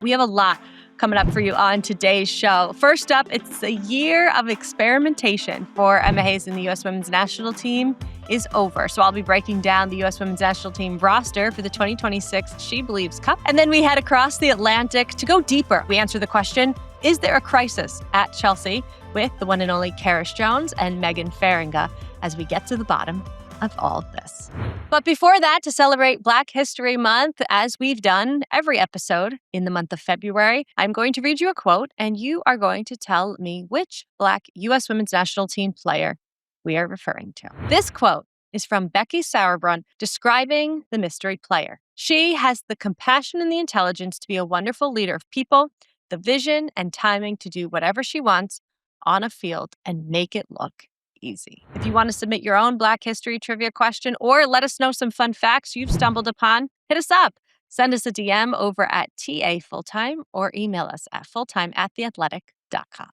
We have a lot coming up for you on today's show. First up, it's a year of experimentation for Emma Hayes and the U.S. Women's National Team is over. So I'll be breaking down the U.S. Women's National Team roster for the 2026 SheBelieves Cup. And then we head across the Atlantic to go deeper. We answer the question, is there a crisis at Chelsea, with the one and only Cerys Jones and Megan Feringa as we get to the bottom of all this. But before that, to celebrate Black History Month, as we've done every episode in the month of February, I'm going to read you a quote, and you are going to tell me which Black U.S. Women's National Team player we are referring to. This quote is from Becky Sauerbrunn describing the mystery player. She has the compassion and the intelligence to be a wonderful leader of people, the vision and timing to do whatever she wants on a field and make it look easy. If you want to submit your own Black History trivia question or let us know some fun facts you've stumbled upon, hit us up. Send us a DM over at TA Fulltime or email us at fulltime@theathletic.com.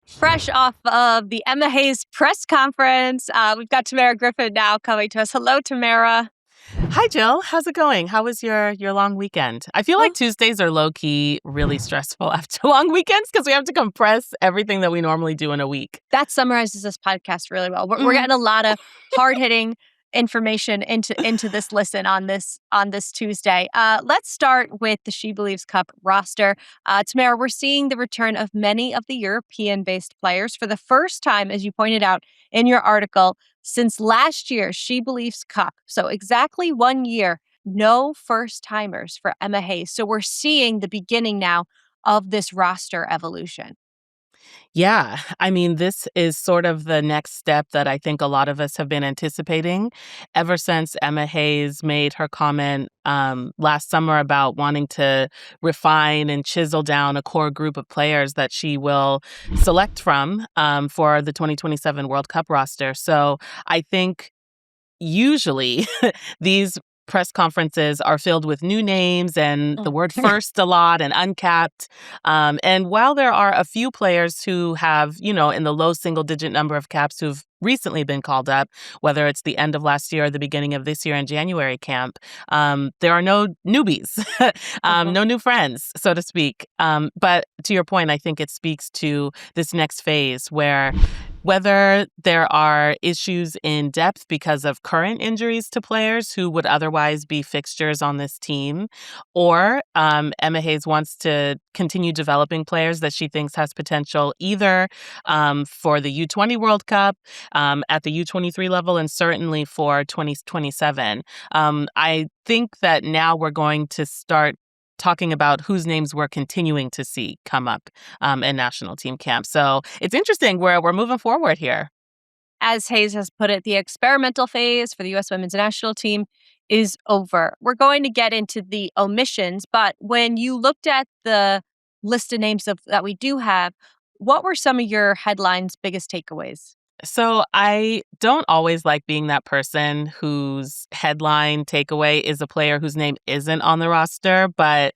Fresh off of the Emma Hayes press conference, we've got Tamerra Griffin now coming to us. Hello, Tamerra. Hi, Jill. How's it going? How was your long weekend? I feel like Tuesdays are low-key really stressful after long weekends because we have to compress everything that we normally do in a week. That summarizes this podcast really well. We're getting a lot of hard-hitting information into this listen on this Tuesday. Let's start with the SheBelieves Cup roster. Tamerra, we're seeing the return of many of the European-based players for the first time, as you pointed out in your article, since last year's SheBelieves Cup. So exactly 1 year, no first-timers for Emma Hayes. So we're seeing the beginning now of this roster evolution. Yeah, I mean, this is sort of the next step that I think a lot of us have been anticipating ever since Emma Hayes made her comment last summer about wanting to refine and chisel down a core group of players that she will select from for the 2027 World Cup roster. So I think usually these press conferences are filled with new names and the word first a lot and uncapped. And while there are a few players who have, in the low single-digit number of caps who've recently been called up, whether it's the end of last year or the beginning of this year in January camp, there are no newbies, no new friends, so to speak. But to your point, I think it speaks to this next phase where whether there are issues in depth because of current injuries to players who would otherwise be fixtures on this team, or Emma Hayes wants to continue developing players that she thinks has potential either for the U20 World Cup, at the U23 level, and certainly for 2027. I think that now we're going to start talking about whose names we're continuing to see come up in national team camp. So it's interesting where we're moving forward here. As Hayes has put it, the experimental phase for the U.S. Women's National Team is over. We're going to get into the omissions, but when you looked at the list of names that we do have, what were some of your headlines' biggest takeaways? So I don't always like being that person whose headline takeaway is a player whose name isn't on the roster, but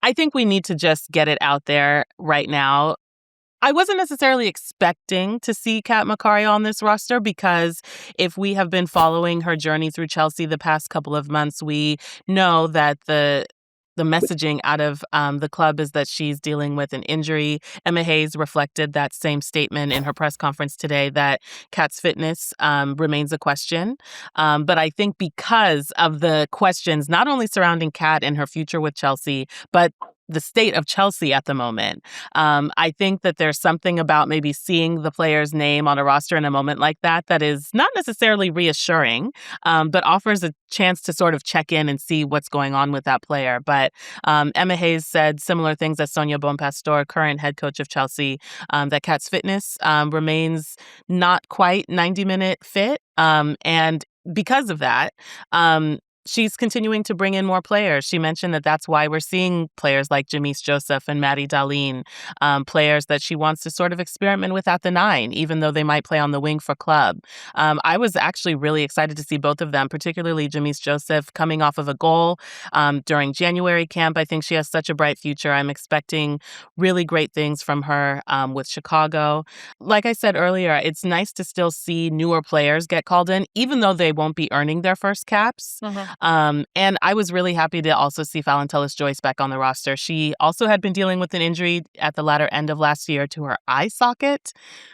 I think we need to just get it out there right now. I wasn't necessarily expecting to see Cat Macario on this roster because if we have been following her journey through Chelsea the past couple of months, we know that the messaging out of the club is that she's dealing with an injury. Emma Hayes reflected that same statement in her press conference today that Cat's fitness remains a question. But I think because of the questions not only surrounding Cat and her future with Chelsea, but the state of Chelsea at the moment, I think that there's something about maybe seeing the player's name on a roster in a moment like that is not necessarily reassuring, but offers a chance to sort of check in and see what's going on with that player. But Emma Hayes said similar things as Sonia Bonpastor, current head coach of Chelsea, that Cat's fitness remains not quite 90-minute fit. And because of that, she's continuing to bring in more players. She mentioned that that's why we're seeing players like Jamise Joseph and Maddie Darlene, players that she wants to sort of experiment with at the 9, even though they might play on the wing for club. I was actually really excited to see both of them, particularly Jamise Joseph coming off of a goal during January camp. I think she has such a bright future. I'm expecting really great things from her with Chicago. Like I said earlier, it's nice to still see newer players get called in, even though they won't be earning their first caps. And I was really happy to also see Valentellis Joyce back on the roster. She also had been dealing with an injury at the latter end of last year to her eye socket.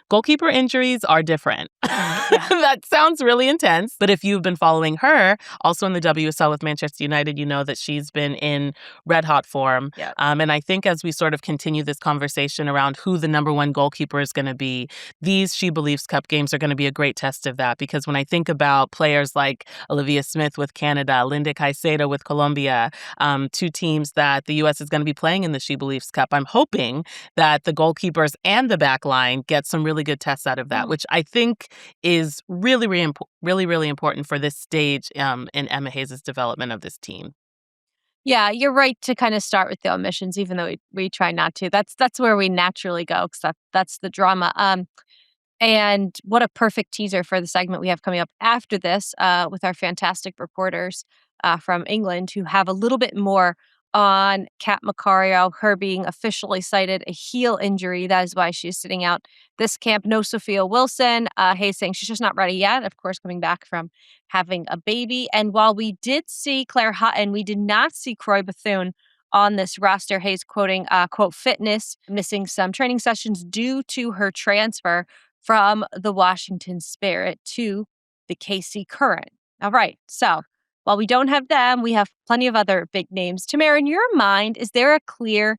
Goalkeeper injuries are different. That sounds really intense. But if you've been following her, also in the WSL with Manchester United, you know that she's been in red hot form. Yeah. And I think as we sort of continue this conversation around who the number one goalkeeper is going to be, these SheBelieves Cup games are going to be a great test of that. Because when I think about players like Olivia Smith with Canada, Linda Caicedo with Colombia, two teams that the U.S. is going to be playing in the SheBelieves Cup, I'm hoping that the goalkeepers and the back line get some really good tests out of that, which I think is really, really important for this stage in Emma Hayes' development of this team. Yeah, you're right to kind of start with the omissions, even though we try not to. That's where we naturally go because that's the drama. And what a perfect teaser for the segment we have coming up after this with our fantastic reporters from England who have a little bit more on Cat Macario, her being officially cited a heel injury. That is why she's sitting out this camp. No Sophia Wilson. Hayes saying she's just not ready yet, of course, coming back from having a baby. And while we did see Claire Hutton, we did not see Croy Bethune on this roster. Hayes quoting, quote, fitness, missing some training sessions due to her transfer from the Washington Spirit to the KC Current. All right. So while we don't have them, we have plenty of other big names. Tamerra, in your mind, is there a clear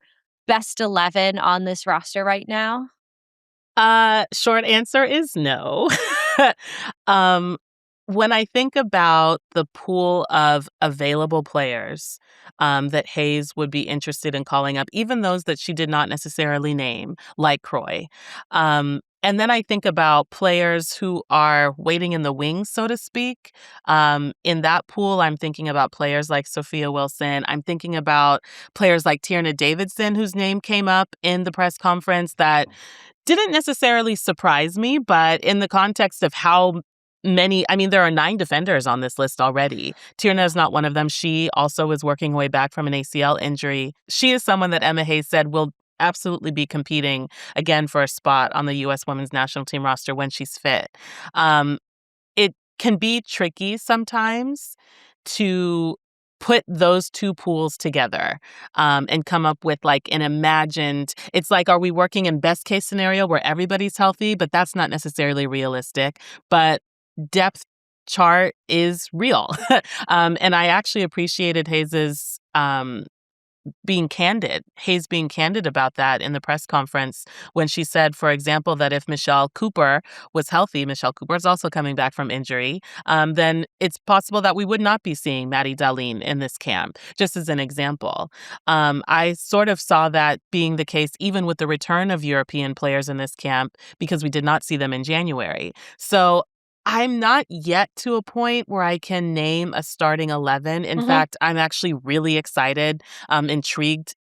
best 11 on this roster right now? Short answer is no. um, when I think about the pool of available players that Hayes would be interested in calling up, even those that she did not necessarily name, like Croy, and then I think about players who are waiting in the wings, so to speak. In that pool, I'm thinking about players like Sophia Wilson. I'm thinking about players like Tierna Davidson, whose name came up in the press conference that didn't necessarily surprise me, but in the context of how many, I mean, there are 9 defenders on this list already. Tierna is not one of them. She also is working her way back from an ACL injury. She is someone that Emma Hayes said will absolutely be competing again for a spot on the U.S. women's national team roster when she's fit. It can be tricky sometimes to put those two pools together and come up with like an imagined, it's like, are we working in best case scenario where everybody's healthy? But that's not necessarily realistic. But depth chart is real. And I actually appreciated Hayes' being candid about that in the press conference when she said, for example, that if Michelle Cooper was healthy, Michelle Cooper is also coming back from injury, then it's possible that we would not be seeing Maddie Darlene in this camp, just as an example. I sort of saw that being the case even with the return of European players in this camp because we did not see them in January. So I'm not yet to a point where I can name a starting 11. In fact, I'm actually really excited, intrigued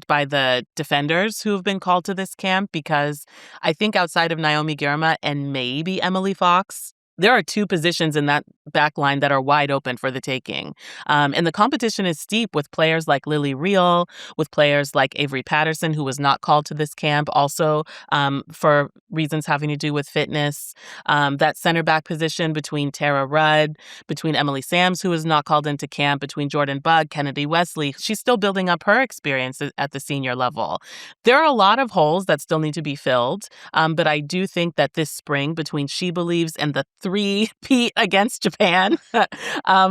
by the defenders who have been called to this camp because I think outside of Naomi Girma and maybe Emily Fox, there are 2 positions in that back line that are wide open for the taking. And the competition is steep with players like Lily Reel, with players like Avery Patterson, who was not called to this camp, also for reasons having to do with fitness. That center back position between Tara Rudd, between Emily Sams, who was not called into camp, between Jordan Bugg, Kennedy Wesley. She's still building up her experience at the senior level. There are a lot of holes that still need to be filled, but I do think that this spring between SheBelieves and the 3-peat against Japan,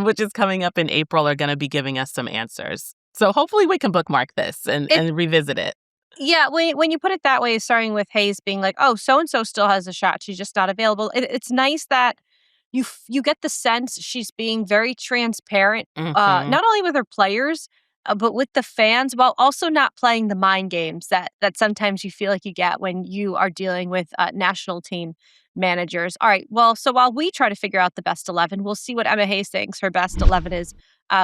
which is coming up in April, are going to be giving us some answers. So hopefully we can bookmark this and revisit it. Yeah, when you put it that way, starting with Hayes being like, oh, so-and-so still has a shot. She's just not available. It's nice that you get the sense she's being very transparent, not only with her players, but with the fans, while also not playing the mind games that sometimes you feel like you get when you are dealing with national team managers. All right, well, so while we try to figure out the best 11, we'll see what Emma Hayes thinks her best 11 is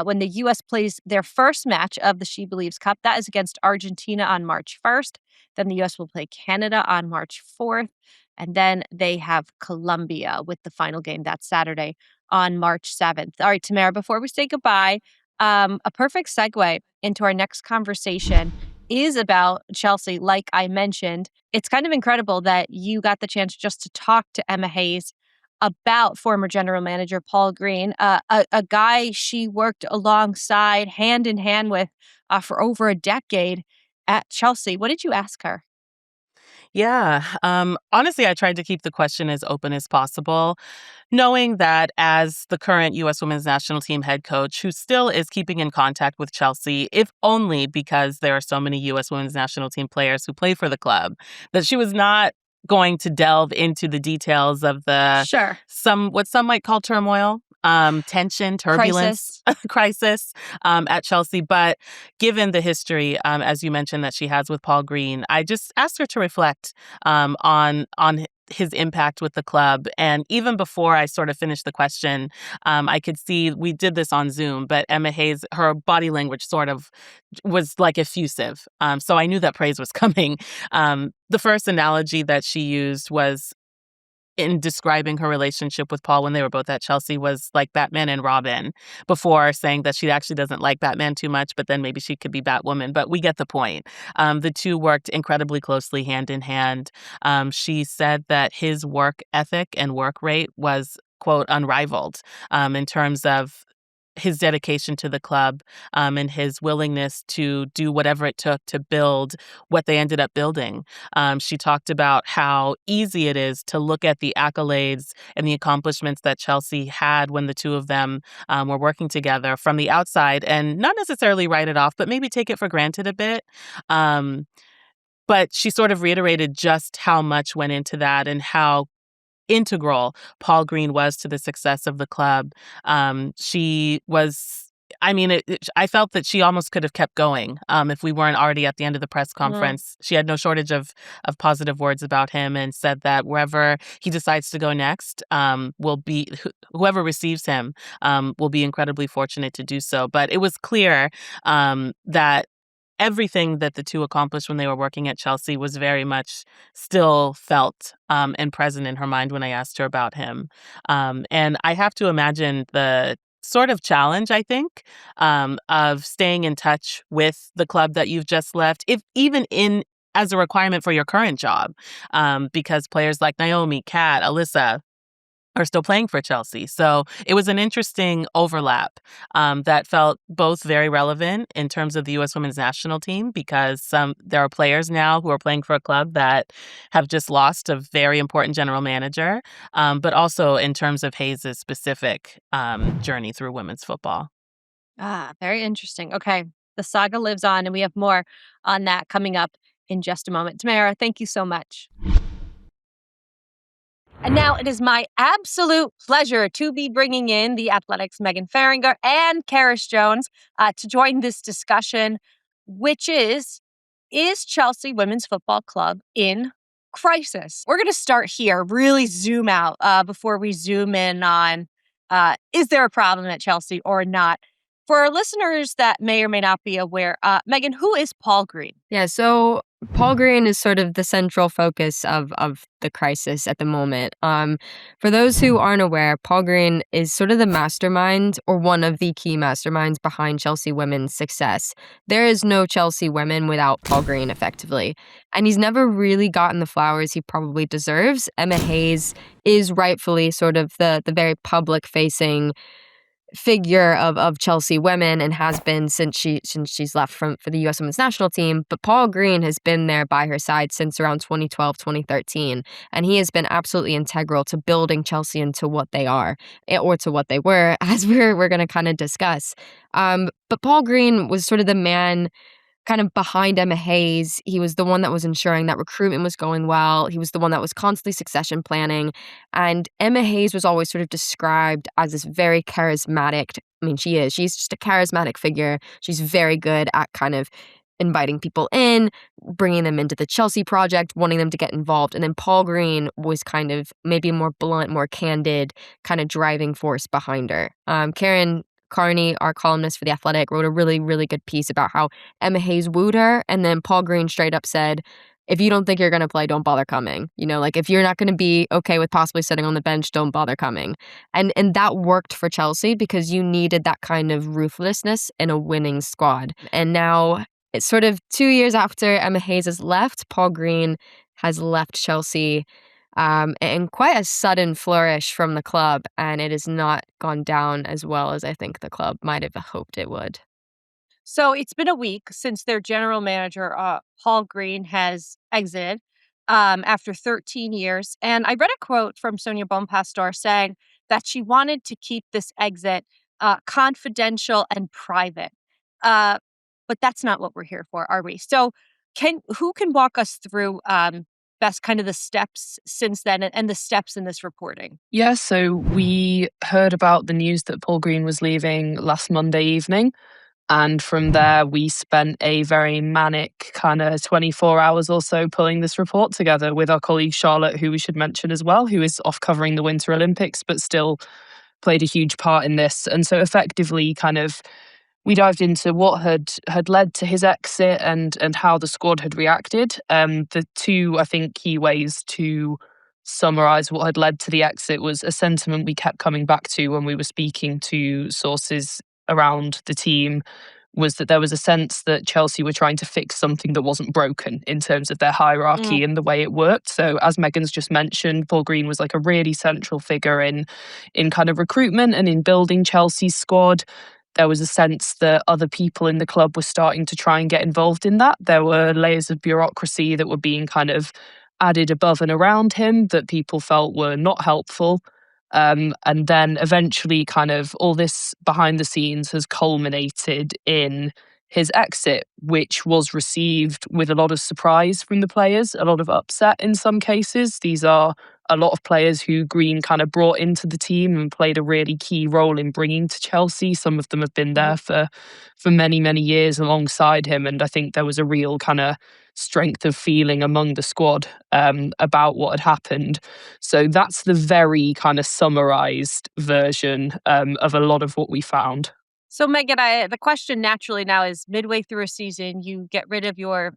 when the U.S. plays their first match of the SheBelieves Cup. That is against Argentina on March 1st. Then the U.S. will play Canada on March 4th. And then they have Colombia with the final game that Saturday on March 7th. All right, Tamerra, before we say goodbye, a perfect segue into our next conversation is about Chelsea. Like I mentioned, it's kind of incredible that you got the chance just to talk to Emma Hayes about former general manager Paul Green, a guy she worked alongside, hand in hand with, for over a decade at Chelsea. What did you ask her? Yeah. Honestly, I tried to keep the question as open as possible, knowing that as the current U.S. Women's National Team head coach, who still is keeping in contact with Chelsea, if only because there are so many U.S. Women's National Team players who play for the club, that she was not going to delve into the details of the Sure. what some might call turmoil, tension, turbulence, Crisis. crisis at Chelsea. But given the history, as you mentioned, that she has with Paul Green, I just asked her to reflect on his impact with the club. And even before I sort of finished the question, I could see we did this on Zoom, but Emma Hayes, her body language sort of was like effusive. So I knew that praise was coming. The first analogy that she used was in describing her relationship with Paul when they were both at Chelsea was like Batman and Robin, before saying that she actually doesn't like Batman too much, but then maybe she could be Batwoman. But we get the point. The two worked incredibly closely hand in hand. She said that his work ethic and work rate was, quote, unrivaled in terms of his dedication to the club, and his willingness to do whatever it took to build what they ended up building. She talked about how easy it is to look at the accolades and the accomplishments that Chelsea had when the two of them were working together from the outside, and not necessarily write it off, but maybe take it for granted a bit. But she sort of reiterated just how much went into that and how integral Paul Green was to the success of the club. She was, I mean, I felt that she almost could have kept going if we weren't already at the end of the press conference. She had no shortage of positive words about him and said that wherever he decides to go next, will be whoever receives him will be incredibly fortunate to do so. But it was clear that everything that the two accomplished when they were working at Chelsea was very much still felt and present in her mind when I asked her about him. And I have to imagine the sort of challenge, I think, of staying in touch with the club that you've just left, if even in as a requirement for your current job, because players like Naomi, Kat, Alyssa, are still playing for Chelsea. So it was an interesting overlap that felt both very relevant in terms of the U.S. Women's National Team, because there are players now who are playing for a club that have just lost a very important general manager, but also in terms of Hayes' specific journey through women's football. Very interesting. Okay. The saga lives on, and we have more on that coming up in just a moment. Tamerra, thank you so much. And now it is my absolute pleasure to be bringing in the Athletics' Megan Feringa and Cerys Jones to join this discussion, which is Chelsea Women's Football Club in crisis? We're going to start here, really zoom out before we zoom in on is there a problem at Chelsea or not? For our listeners that may or may not be aware, Megan, who is Paul Green? Yeah, so Paul Green is sort of the central focus of the crisis at the moment. For those who aren't aware, Paul Green is sort of the mastermind, or one of the key masterminds behind Chelsea women's success. There is no Chelsea women without Paul Green, effectively. And he's never really gotten the flowers he probably deserves. Emma Hayes is rightfully sort of the very public-facing figure of Chelsea women, and has been since she's left for the U.S. Women's National Team. But Paul Green has been there by her side since around 2012, 2013, and he has been absolutely integral to building Chelsea into what they are, or to what they were, as we're going to kind of discuss. But Paul Green was sort of the man kind of behind Emma Hayes. He was the one that was ensuring that recruitment was going well. He was the one that was constantly succession planning. And Emma Hayes was always sort of described as this very charismatic, I mean, she is. She's just a charismatic figure. She's very good at kind of inviting people in, bringing them into the Chelsea project, wanting them to get involved. And then Paul Green was kind of maybe a more blunt, more candid kind of driving force behind her. Karen Carney, our columnist for The Athletic, wrote a really, really good piece about how Emma Hayes wooed her, and then Paul Green straight up said, if you don't think you're going to play, don't bother coming. You know, like, if you're not going to be okay with possibly sitting on the bench, don't bother coming. And that worked for Chelsea, because you needed that kind of ruthlessness in a winning squad. And now it's sort of 2 years after Emma Hayes has left, Paul Green has left Chelsea. and quite a sudden flourish from the club, and it has not gone down as well as I think the club might have hoped it would. So it's been a week since their general manager, Paul Green, has exited after 13 years. And I read a quote from Sonia Bonpastor saying that she wanted to keep this exit confidential and private. Uh, but that's not what we're here for, are we? So who can walk us through best kind of the steps since then and the steps in this reporting? Yeah, so we heard about the news that Paul Green was leaving last Monday evening. And from there, we spent a very manic kind of 24 hours or so pulling this report together with our colleague Charlotte, who we should mention as well, who is off covering the Winter Olympics, but still played a huge part in this. And so effectively kind of we dived into what had led to his exit and how the squad had reacted. The two, I think, key ways to summarize what had led to the exit was a sentiment we kept coming back to when we were speaking to sources around the team, was that there was a sense that Chelsea were trying to fix something that wasn't broken in terms of their hierarchy and the way it worked. So as Megan's just mentioned, Paul Green was like a really central figure in kind of recruitment and in building Chelsea's squad. There was a sense that other people in the club were starting to try and get involved in that. There were layers of bureaucracy that were being kind of added above and around him that people felt were not helpful. And then eventually kind of all this behind the scenes has culminated in his exit, which was received with a lot of surprise from the players, a lot of upset in some cases. These are a lot of players who Green kind of brought into the team and played a really key role in bringing to Chelsea. Some of them have been there for many, many years alongside him. And I think there was a real kind of strength of feeling among the squad about what had happened. So that's the very kind of summarized version of a lot of what we found. So, Megan, the question naturally now is midway through a season, you get rid of your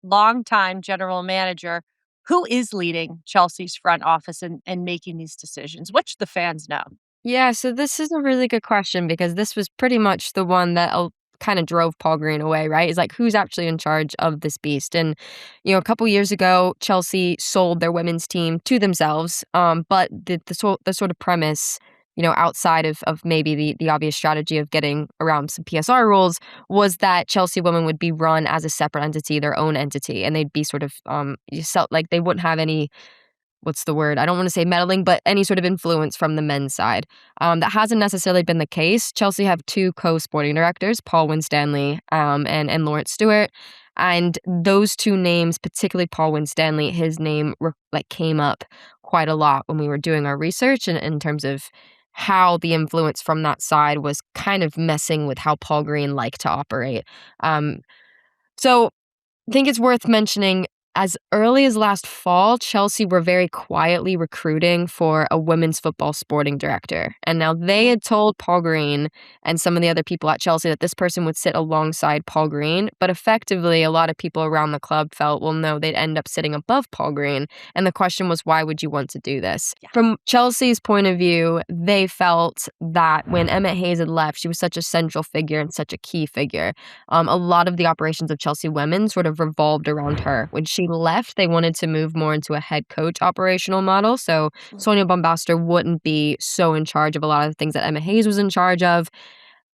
longtime general manager. Who is leading Chelsea's front office and making these decisions? What should the fans know? Yeah, so this is a really good question because this was pretty much the one that kind of drove Paul Green away, right? Is like, who's actually in charge of this beast? And, a couple years ago, Chelsea sold their women's team to themselves. But the sort of premise, outside of maybe the obvious strategy of getting around some PSR rules, was that Chelsea women would be run as a separate entity, their own entity, and they'd be sort of like they wouldn't have any, what's the word? I don't want to say meddling, but any sort of influence from the men's side. That hasn't necessarily been the case. Chelsea have two co-sporting directors, Paul Winstanley and Lawrence Stewart. And those two names, particularly Paul Winstanley, his name came up quite a lot when we were doing our research in terms of how the influence from that side was kind of messing with how Paul Green liked to operate. So I think it's worth mentioning, as early as last fall, Chelsea were very quietly recruiting for a women's football sporting director. And now they had told Paul Green and some of the other people at Chelsea that this person would sit alongside Paul Green. But effectively, a lot of people around the club felt, well, no, they'd end up sitting above Paul Green. And the question was, why would you want to do this? Yeah. From Chelsea's point of view, they felt that when Emma Hayes had left, she was such a central figure and such a key figure. A lot of the operations of Chelsea women sort of revolved around her. When she left, they wanted to move more into a head coach operational model. So Sonia Bonpastor wouldn't be so in charge of a lot of the things that Emma Hayes was in charge of.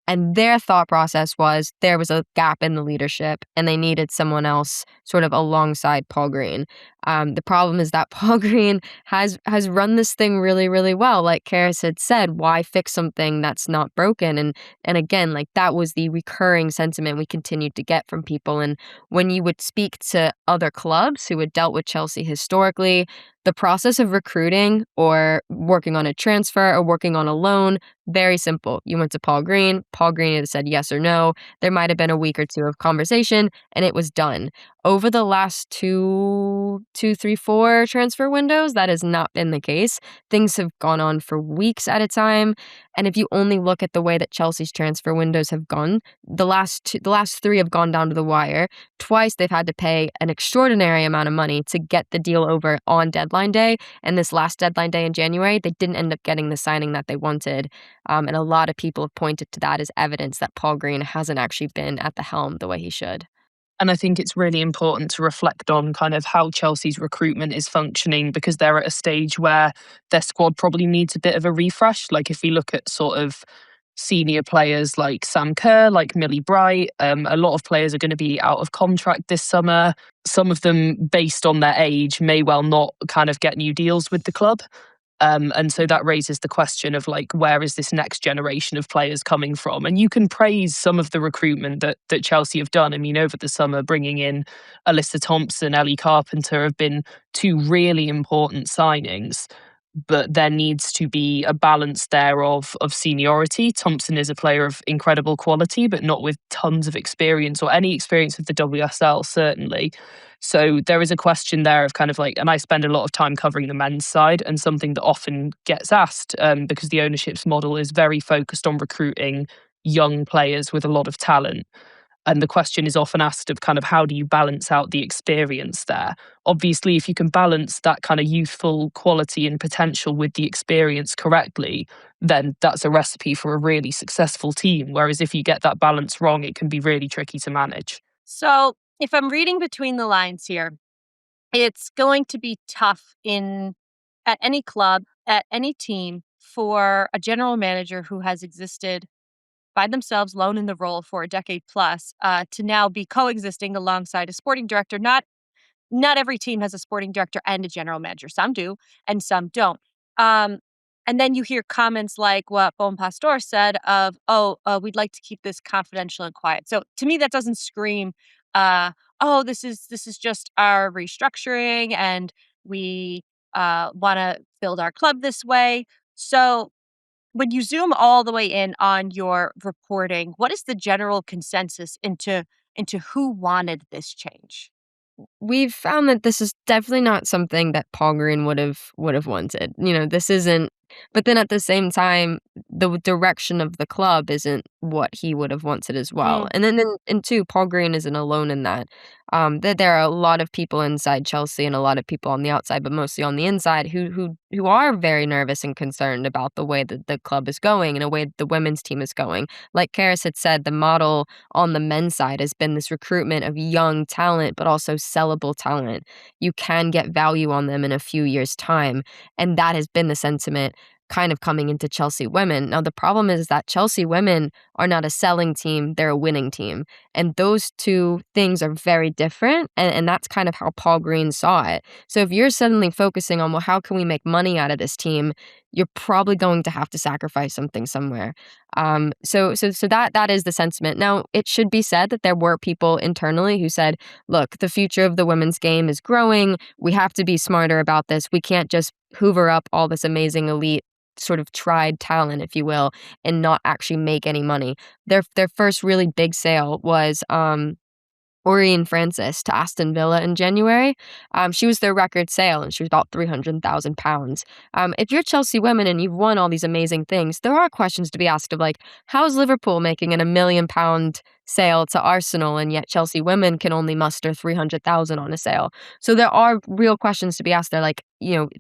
And their thought process was there was a gap in the leadership and they needed someone else sort of alongside Paul Green. The problem is that Paul Green has run this thing really, really well. Like Cerys had said, why fix something that's not broken? And again, like that was the recurring sentiment we continued to get from people. And when you would speak to other clubs who had dealt with Chelsea historically, the process of recruiting or working on a transfer or working on a loan, very simple. You went to Paul Green either said yes or no. There might have been a week or two of conversation and it was done. Over the last two, three, four transfer windows, that has not been the case. Things have gone on for weeks at a time. And if you only look at the way that Chelsea's transfer windows have gone, the last three have gone down to the wire. Twice they've had to pay an extraordinary amount of money to get the deal over on deadline day. And this last deadline day in January, they didn't end up getting the signing that they wanted. And a lot of people have pointed to that as evidence that Paul Green hasn't actually been at the helm the way he should. And I think it's really important to reflect on kind of how Chelsea's recruitment is functioning, because they're at a stage where their squad probably needs a bit of a refresh. Like if we look at sort of senior players like Sam Kerr, like Millie Bright, a lot of players are going to be out of contract this summer. Some of them, based on their age, may well not kind of get new deals with the club. And so that raises the question of like, where is this next generation of players coming from? And you can praise some of the recruitment that Chelsea have done. I mean, over the summer, bringing in Alyssa Thompson, Ellie Carpenter have been two really important signings. But there needs to be a balance there of seniority. Thompson is a player of incredible quality, but not with tons of experience or any experience with the WSL, certainly. So there is a question there of kind of like, and I spend a lot of time covering the men's side, and something that often gets asked, because the ownership's model is very focused on recruiting young players with a lot of talent. And the question is often asked of kind of, how do you balance out the experience there? Obviously, if you can balance that kind of youthful quality and potential with the experience correctly, then that's a recipe for a really successful team. Whereas if you get that balance wrong, it can be really tricky to manage. So if I'm reading between the lines here, it's going to be tough at any club, at any team, for a general manager who has existed by themselves, lone in the role for a decade plus, to now be coexisting alongside a sporting director. Not every team has a sporting director and a general manager. Some do, and some don't. And then you hear comments like what Bon Pastor said of, we'd like to keep this confidential and quiet. So to me, that doesn't scream, this is just our restructuring and we want to build our club this way. So when you zoom all the way in on your reporting, what is the general consensus into who wanted this change? We've found that this is definitely not something that Paul Green would have wanted. This isn't. But then at the same time, the direction of the club isn't what he would have wanted as well. Mm. And two, Paul Green isn't alone in that. That there are a lot of people inside Chelsea and a lot of people on the outside, but mostly on the inside, who are very nervous and concerned about the way that the club is going and the way that the women's team is going. Like Cerys had said, the model on the men's side has been this recruitment of young talent, but also sellable talent. You can get value on them in a few years' time. And that has been the sentiment kind of coming into Chelsea women. Now, the problem is that Chelsea women are not a selling team, they're a winning team. And those two things are very different. And that's kind of how Paul Green saw it. So if you're suddenly focusing on, well, how can we make money out of this team? You're probably going to have to sacrifice something somewhere. So that is the sentiment. Now, it should be said that there were people internally who said, look, the future of the women's game is growing. We have to be smarter about this. We can't just hoover up all this amazing elite sort of tried talent, if you will, and not actually make any money. Their first really big sale was Orien Francis to Aston Villa in January. She was their record sale, and she was about £300,000. If you're Chelsea women and you've won all these amazing things, there are questions to be asked of like, how's Liverpool making an £1 million sale to Arsenal, and yet Chelsea women can only muster 300,000 on a sale? So there are real questions to be asked there, like,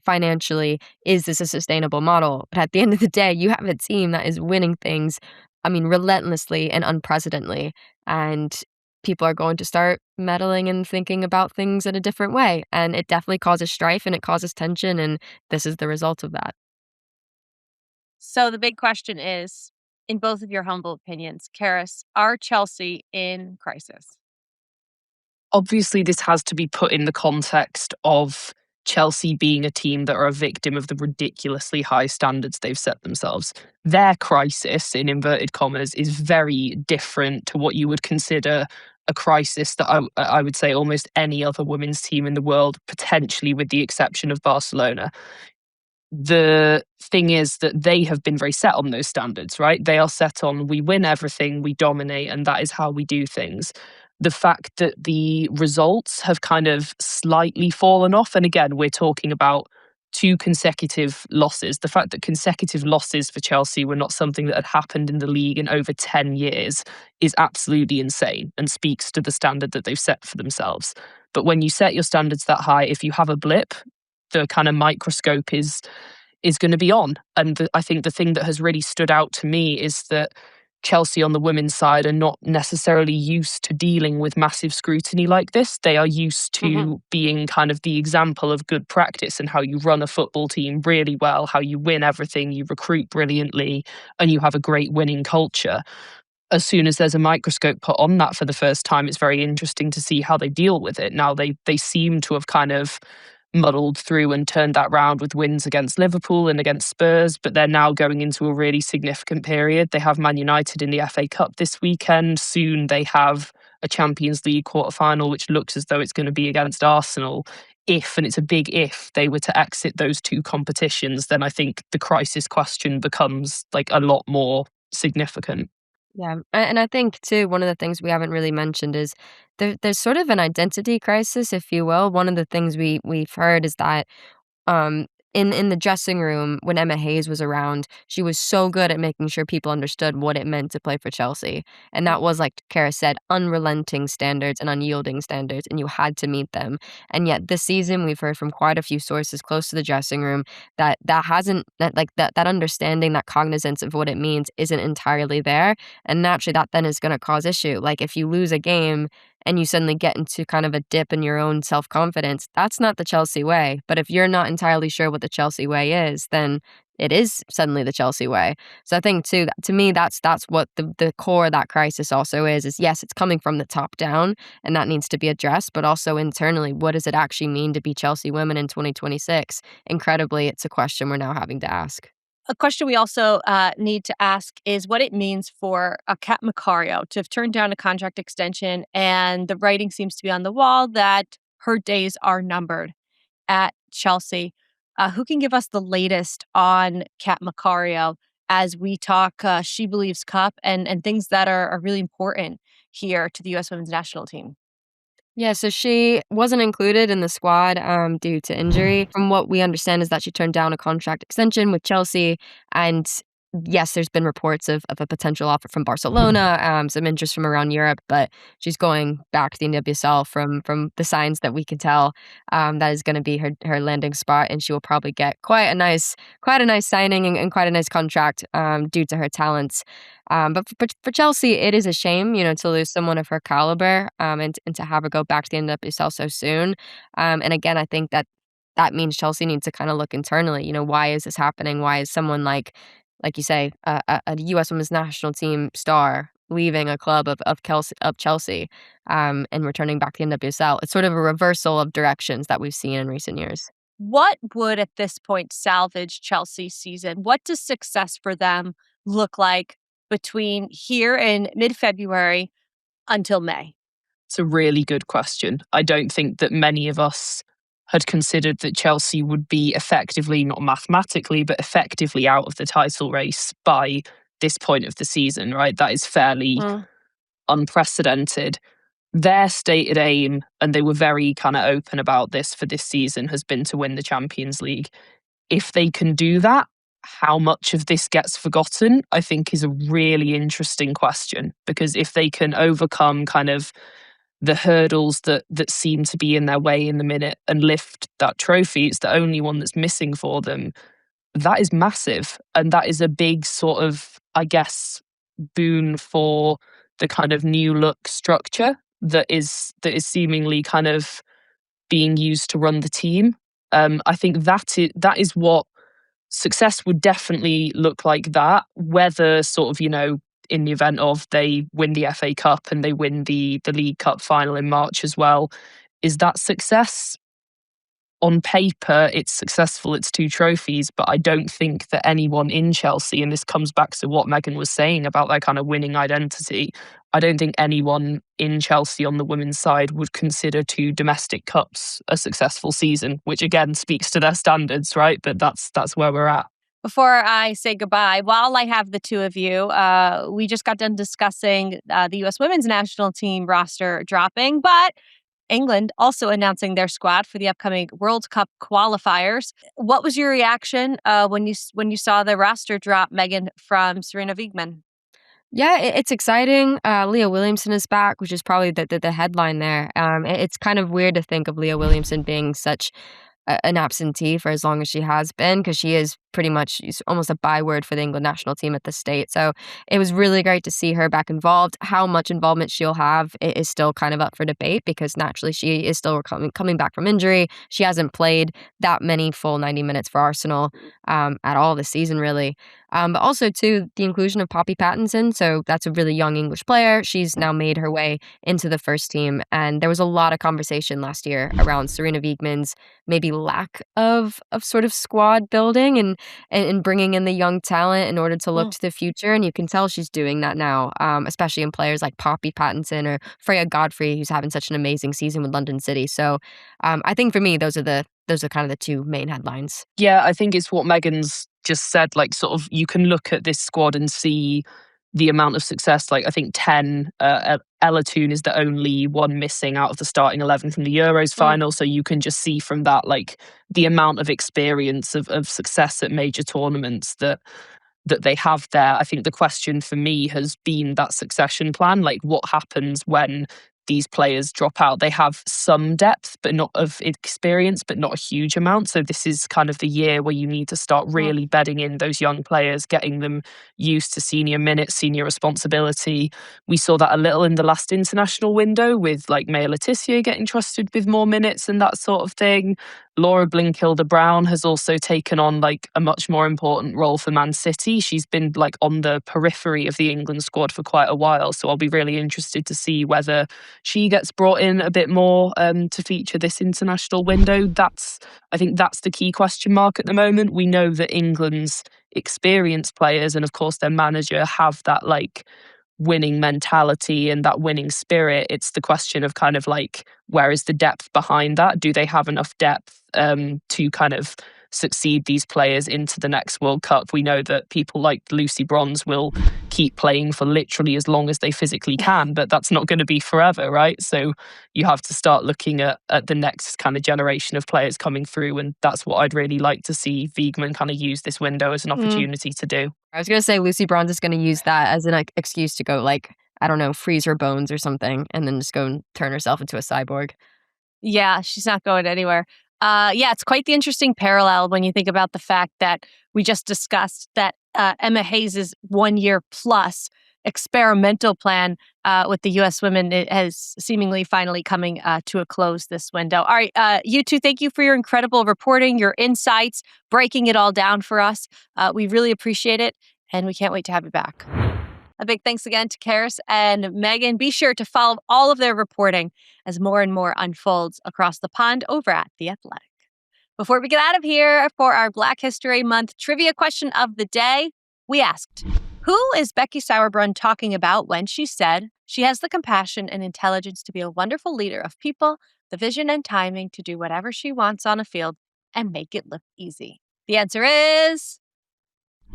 financially, is this a sustainable model? But at the end of the day, you have a team that is winning things, relentlessly and unprecedentedly. And people are going to start meddling and thinking about things in a different way. And it definitely causes strife and it causes tension. And this is the result of that. So the big question is, in both of your humble opinions, Cerys, are Chelsea in crisis? Obviously, this has to be put in the context of Chelsea being a team that are a victim of the ridiculously high standards they've set themselves. Their crisis, in inverted commas, is very different to what you would consider a crisis that I would say almost any other women's team in the world, potentially with the exception of Barcelona. The thing is that they have been very set on those standards, right? They are set on, we win everything, we dominate, and that is how we do things. The fact that the results have kind of slightly fallen off, and again, we're talking about 2 consecutive losses. The fact that consecutive losses for Chelsea were not something that had happened in the league in over 10 years is absolutely insane and speaks to the standard that they've set for themselves. But when you set your standards that high, if you have a blip, the kind of microscope is going to be on. And I think the thing that has really stood out to me is that Chelsea on the women's side are not necessarily used to dealing with massive scrutiny like this. They are used to being kind of the example of good practice and how you run a football team really well, how you win everything, you recruit brilliantly, and you have a great winning culture. As soon as there's a microscope put on that for the first time, it's very interesting to see how they deal with it. Now, they seem to have kind of muddled through and turned that round with wins against Liverpool and against Spurs, but they're now going into a really significant period. They have Man United in the FA Cup this weekend. Soon they have a Champions League quarter-final, which looks as though it's going to be against Arsenal. If, and it's a big if, they were to exit those two competitions, then I think the crisis question becomes like a lot more significant. Yeah, and I think too, one of the things we haven't really mentioned is there's sort of an identity crisis, if you will. One of the things we've heard is that um, in the dressing room when Emma Hayes was around, she was so good at making sure people understood what it meant to play for Chelsea. And that was, like Kara said, unrelenting standards and unyielding standards, and you had to meet them. And yet this season, we've heard from quite a few sources close to the dressing room that hasn't that understanding, that cognizance of what it means isn't entirely there. And naturally, that then is going to cause issue. Like if you lose a game and you suddenly get into kind of a dip in your own self-confidence, that's not the Chelsea way. But if you're not entirely sure what the Chelsea way is, then it is suddenly the Chelsea way. So I think too, to me, that's what the core of that crisis also is yes, it's coming from the top down and that needs to be addressed, but also internally, what does it actually mean to be Chelsea women in 2026? Incredibly, it's a question we're now having to ask. A question we also need to ask is what it means for a Cat Macario to have turned down a contract extension, and the writing seems to be on the wall that her days are numbered at Chelsea. Who can give us the latest on Cat Macario as we talk SheBelieves Cup and things that are really important here to the U.S. Women's National Team? Yeah, so she wasn't included in the squad due to injury. From what we understand is that she turned down a contract extension with Chelsea. And yes, there's been reports of a potential offer from Barcelona, some interest from around Europe, but she's going back to the NWSL from the signs that we can tell. That is going to be her landing spot, and she will probably get quite a nice signing and quite a nice contract due to her talents. But for Chelsea, it is a shame, to lose someone of her caliber and to have her go back to the NWSL so soon. And again, I think that means Chelsea needs to kind of look internally. Why is this happening? Why is someone like you say, a U.S. Women's National Team star leaving a club of Chelsea and returning back to the NWSL? It's sort of a reversal of directions that we've seen in recent years. What would at this point salvage Chelsea's season? What does success for them look like between here in mid-February until May? It's a really good question. I don't think that many of us had considered that Chelsea would be effectively, not mathematically, but effectively out of the title race by this point of the season, right? That is fairly unprecedented. Their stated aim, and they were very kind of open about this for this season, has been to win the Champions League. If they can do that, how much of this gets forgotten, I think is a really interesting question. Because if they can overcome kind of the hurdles that seem to be in their way in the minute and lift that trophy, it's the only one that's missing for them. That is massive. And that is a big sort of, I guess, boon for the kind of new look structure that is seemingly kind of being used to run the team. I think that is what success would definitely look like. That whether sort of, in the event of they win the FA Cup and they win the League Cup final in March as well, is that success? On paper, it's successful, it's 2 trophies, but I don't think that anyone in Chelsea, and this comes back to what Megan was saying about their kind of winning identity, I don't think anyone in Chelsea on the women's side would consider 2 domestic cups a successful season, which again speaks to their standards, right? But that's where we're at. Before I say goodbye, while I have the two of you, we just got done discussing the U.S. Women's National Team roster dropping, but England also announcing their squad for the upcoming World Cup qualifiers. What was your reaction when you saw the roster drop, Megan, from Sarina Wiegman? Yeah, it's exciting. Leah Williamson is back, which is probably the headline there. It's kind of weird to think of Leah Williamson being such an absentee for as long as she has been, because she is pretty much she's almost a byword for the England national team at the state. So it was really great to see her back involved. How much involvement she'll have is still kind of up for debate, because naturally she is still coming back from injury. She hasn't played that many full 90 minutes for Arsenal at all this season, really. But also, too, the inclusion of Poppy Pattinson. So that's a really young English player. She's now made her way into the first team. And there was a lot of conversation last year around Sarina Wiegman's maybe lack of sort of squad building and bringing in the young talent in order to look to the future. And you can tell she's doing that now, especially in players like Poppy Pattinson or Freya Godfrey, who's having such an amazing season with London City. So I think for me, those are kind of the two main headlines. Yeah, I think it's what Megan's just said. Like, sort of, you can look at this squad and see the amount of success. Like, I think 10, Ella Toon is the only one missing out of the starting 11 from the Euros final. So you can just see from that, like, the amount of experience of success at major tournaments that they have there. I think the question for me has been that succession plan. Like, what happens when these players drop out? They have some depth, but not of experience, but not a huge amount. So this is kind of the year where you need to start really bedding in those young players, getting them used to senior minutes, senior responsibility. We saw that a little in the last international window with like Maya Letitia getting trusted with more minutes and that sort of thing. Laura Blinkilde-Brown has also taken on like a much more important role for Man City. She's been like on the periphery of the England squad for quite a while. So I'll be really interested to see whether she gets brought in a bit more to feature this international window. I think that's the key question mark at the moment. We know that England's experienced players and of course their manager have that like winning mentality and that winning spirit. It's the question of kind of like, where is the depth behind that? Do they have enough depth to kind of succeed these players into the next World Cup? We know that people like Lucy Bronze will keep playing for literally as long as they physically can, but that's not going to be forever, right? So you have to start looking at the next kind of generation of players coming through, and that's what I'd really like to see Wiegman kind of use this window as an opportunity to do. I was going to say Lucy Bronze is going to use that as an excuse to go like, I don't know, freeze her bones or something, and then just go and turn herself into a cyborg. Yeah, she's not going anywhere. Yeah, it's quite the interesting parallel when you think about the fact that we just discussed that Emma Hayes' 1 year plus experimental plan with the U.S. women has seemingly finally coming to a close this window. All right, you two, thank you for your incredible reporting, your insights, breaking it all down for us. We really appreciate it, and we can't wait to have you back. A big thanks again to Cerys and Megan. Be sure to follow all of their reporting as more and more unfolds across the pond over at The Athletic. Before we get out of here for our Black History Month trivia question of the day, we asked, who is Becky Sauerbrunn talking about when she said she has the compassion and intelligence to be a wonderful leader of people, the vision and timing to do whatever she wants on a field and make it look easy? The answer is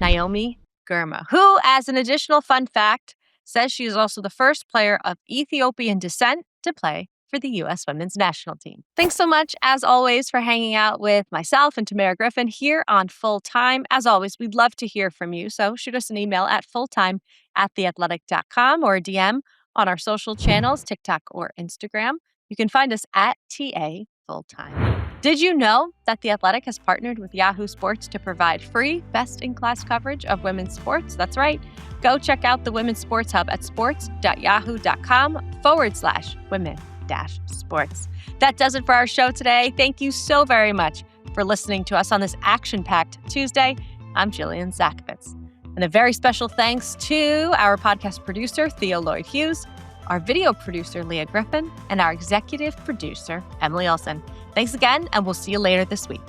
Naomi Girma, who, as an additional fun fact, says she is also the first player of Ethiopian descent to play for the U.S. Women's National Team. Thanks so much, as always, for hanging out with myself and Tamerra Griffin here on Full Time. As always, we'd love to hear from you, so shoot us an email at fulltime@theathletic.com or a DM on our social channels, TikTok or Instagram. You can find us at TA Fulltime. Did you know that The Athletic has partnered with Yahoo Sports to provide free, best-in-class coverage of women's sports? That's right. Go check out the Women's Sports Hub at sports.yahoo.com/women-sports. That does it for our show today. Thank you so very much for listening to us on this action-packed Tuesday. I'm Jillian Sakovits. And a very special thanks to our podcast producer, Theo Lloyd Hughes, our video producer, Leah Griffin, and our executive producer, Emily Olson. Thanks again, and we'll see you later this week.